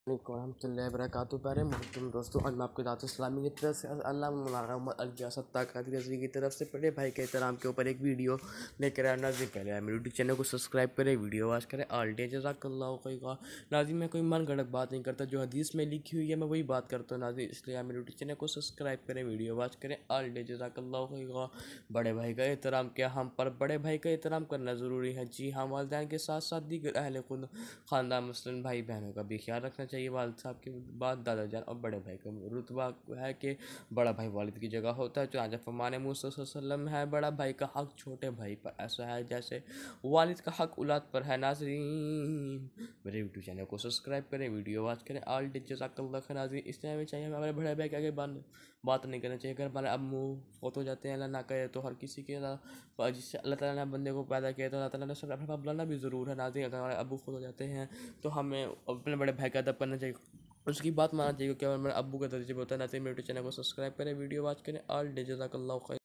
रहमतुल्लाहि वबरकातुहू। प्यारे मोहतरम दोस्तों, आज मैं आपके साथ इस्लामी की तरफ से अल्लाह मौलाना मोहम्मद अलगिया सत्तार कादरी रज़वी की तरफ से बड़े भाई के एहतराम के ऊपर एक वीडियो लेकर आया। नाज़रीन, पहले आप मेरे यूट्यूब चैनल को सब्सक्राइब करें, वीडियो वॉच करें। ऑल डे जज़ाकल्लाहु खैरा। नाज़रीन, मैं कोई मन गढ़ंत बात नहीं करता, जो हदीस में लिखी हुई है मैं वही बात करता हूँ नाज़रीन, इसलिए आप मेरे यूट्यूब चैनल को सब्सक्राइब करें, वीडियो वॉच करें। ऑल डे जज़ाकल्लाहु खैरा। बड़े भाई का एहतराम क्या, हम पर बड़े भाई का एहतराम करना ज़रूरी है। जी हाँ, वालिदैन के साथ साथ दीगर अहले ख़ानदान मुस्लिम भाई बहनों का भी ख्याल रखना चाहिए। वालिद साहब के बाद दादा जान और बड़े भाई का रुतबा है कि बड़ा भाई वालिद की जगह होता है। चुनांचे फरमाने मूसा सल्लल्लाहु अलैहि वसल्लम है, बड़ा भाई का हक छोटे भाई पर ऐसा है जैसे वालिद का हक औलाद पर है। नाज़रीन, मेरे यूट्यूब चैनल को सब्सक्राइब करें, वीडियो वॉच करें। ऑल डे जज़ाकल्लाहु खैर। नाज़रीन, इस टाइम में चाहिए हमारे बड़े भाई के आगे बात नहीं करना चाहिए। अगर हमारे अम्मू फौत हो जाते हैं, अल्लाह ना करे, तो हर किसी के जिससे अल्लाह ताला ने बंदे को पैदा किया तो अल्लाह ताला ने सब अपने पास बुलाना भी ज़रूर है। नाज़रीन, अगर हमारे अब्बू फौत हो जाते हैं तो हमें अपने बड़े भाई का अदब करना चाहिए, उसकी बात मानना चाहिए, क्योंकि हमारे अब्बू का दर्जे पे होता है। नाज़रीन, मेरे चैनल को सब्सक्राइब करें, वीडियो वॉच करें। ऑल डे जज़ाकल्लाहु खैर।